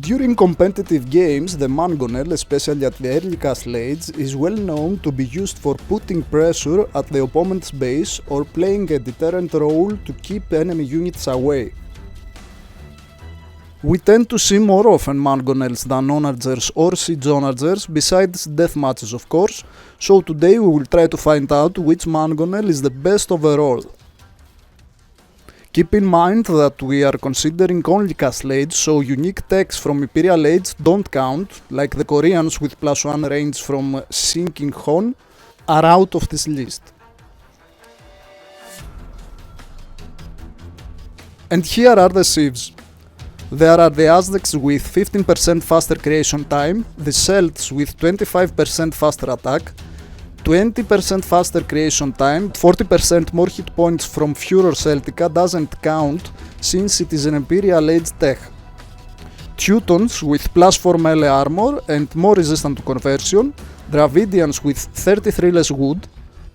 During competitive games, the Mangonel, especially at the early castle age, is well known to be used for putting pressure at the opponent's base or playing a deterrent role to keep enemy units away. We tend to see more often Mangonels than onagers or siege onagers, besides death matches of course, so today we will try to find out which Mangonel is the best overall. Keep in mind that we are considering only castle age, so unique techs from imperial age don't count, like the Koreans with +1 range from Shinkichon are out of this list. And here are the civs. There are the Aztecs with 15% faster creation time, the Celts with 25% faster attack, 20% faster creation time, 40% more hit points from Furor Celtica doesn't count since it is an Imperial Age tech. Teutons with +4 melee armor and more resistant to conversion, Dravidians with 33 less wood,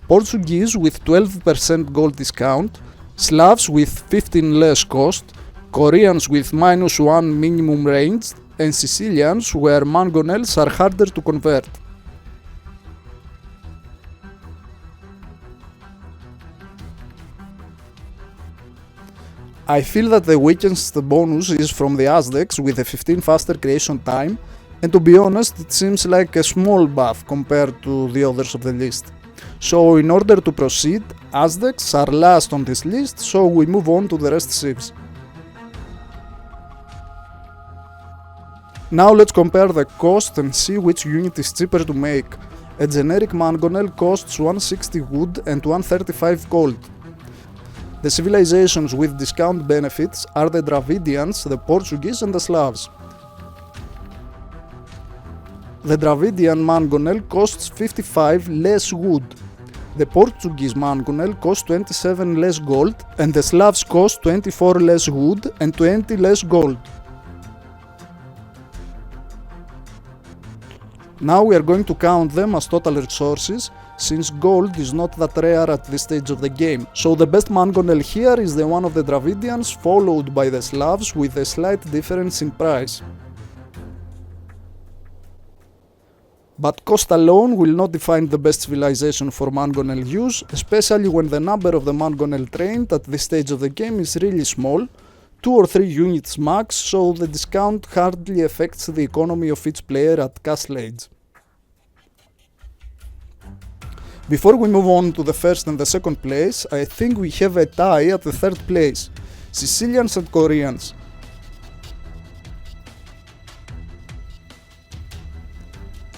Portuguese with 12% gold discount, Slavs with 15 less cost, Koreans with -1 minimum range, and Sicilians where Mangonels are harder to convert. I feel that the weakest bonus is from the Aztecs with a 15 faster creation time, and to be honest it seems like a small buff compared to the others of the list. So in order to proceed, Aztecs are last on this list, so we move on to the rest civs. Now let's compare the cost and see which unit is cheaper to make. A generic Mangonel costs 160 wood and 135 gold. The civilizations with discount benefits are the Dravidians, the Portuguese and the Slavs. The Dravidian Mangonel costs 55 less wood. The Portuguese Mangonel costs 27 less gold and the Slavs cost 24 less wood and 20 less gold. Now we are going to count them as total resources, since gold is not that rare at this stage of the game, so the best Mangonel here is the one of the Dravidians, followed by the Slavs with a slight difference in price. But cost alone will not define the best civilization for Mangonel use, especially when the number of the Mangonel trained at this stage of the game is really small, 2 or 3 units max, so the discount hardly affects the economy of each player at castle age. Before we move on to the first and the second place, I think we have a tie at the third place, Sicilians and Koreans.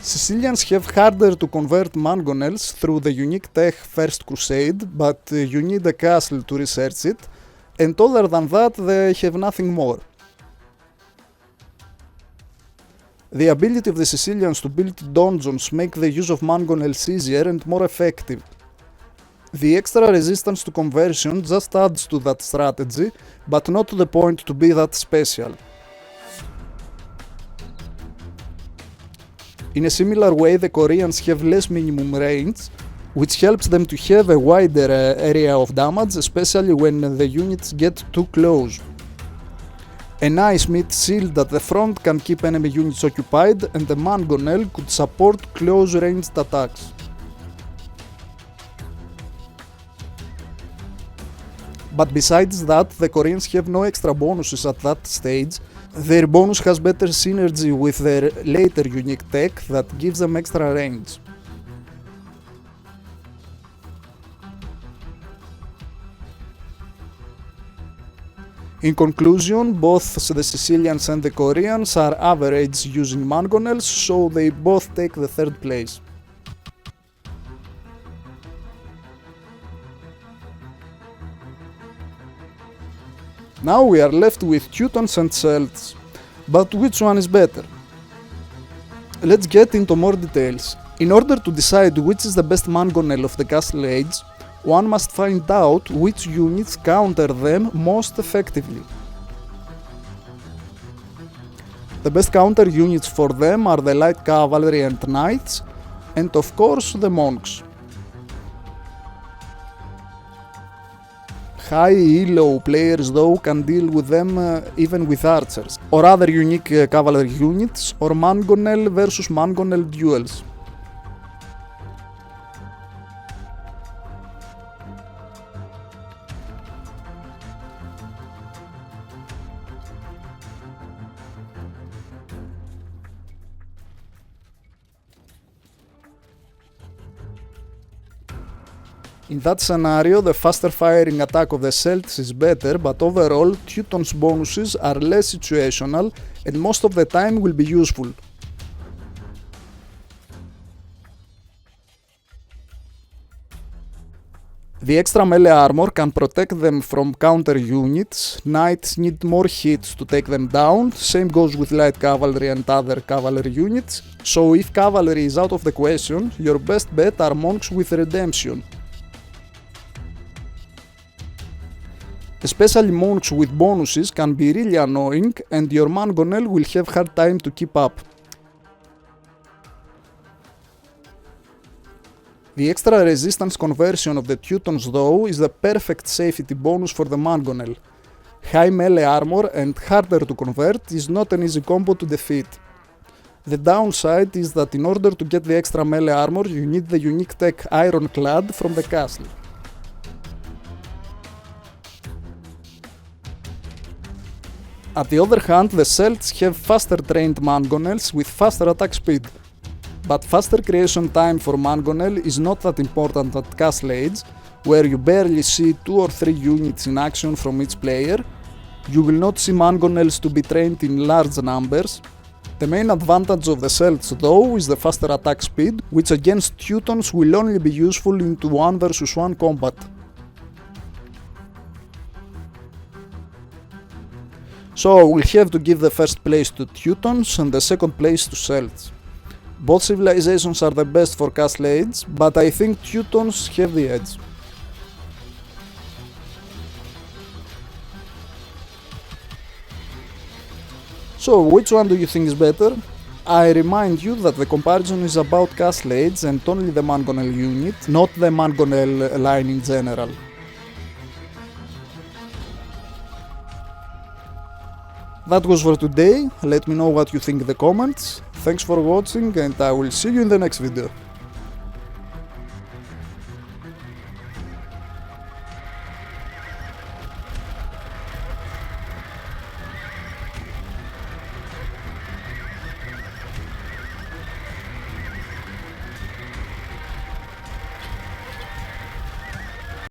Sicilians have harder to convert Mangonels through the unique tech First Crusade, but you need a castle to research it, and other than that they have nothing more. The ability of the Sicilians to build donjons make the use of Mangonels easier and more effective. The extra resistance to conversion just adds to that strategy, but not to the point to be that special. In a similar way, the Koreans have less minimum range, which helps them to have a wider area of damage, especially when the units get too close. A nice mid shield at the front can keep enemy units occupied, and the Mangonel could support close ranged attacks. But besides that, the Koreans have no extra bonuses at that stage. Their bonus has better synergy with their later unique tech that gives them extra range. In conclusion, both the Sicilians and the Koreans are average using Mangonels, so they both take the third place. Now we are left with Teutons and Celts, but which one is better? Let's get into more details. In order to decide which is the best Mangonel of the Castle Age, one must find out which units counter them most effectively. The best counter units for them are the light cavalry and knights, and of course the monks. High elo players though can deal with them even with archers. or other unique cavalry units, or Mangonel versus Mangonel duels. In that scenario, the faster firing attack of the Celts is better, but overall, Teuton's bonuses are less situational and most of the time will be useful. The extra melee armor can protect them from counter units, knights need more hits to take them down, same goes with light cavalry and other cavalry units, so if cavalry is out of the question, your best bet are monks with redemption. Especially monks with bonuses can be really annoying and your Mangonel will have hard time to keep up. The extra resistance conversion of the Teutons though is the perfect safety bonus for the Mangonel. High melee armor and harder to convert is not an easy combo to defeat. The downside is that in order to get the extra melee armor you need the unique tech Ironclad from the castle. On the other hand, the Celts have faster trained Mangonels with faster attack speed. But faster creation time for Mangonel is not that important at Castle Age, where you barely see 2 or 3 units in action from each player. You will not see Mangonels to be trained in large numbers. The main advantage of the Celts though is the faster attack speed, which against Teutons will only be useful into 1 versus 1 combat. So we'll have to give the first place to Teutons and the second place to Celts. Both civilizations are the best for Castle Age, but I think Teutons have the edge. So which one do you think is better? I remind you that the comparison is about Castle Age and only the Mangonel unit, not the Mangonel line in general. That was for today, let me know what you think in the comments. Thanks for watching and I will see you in the next video.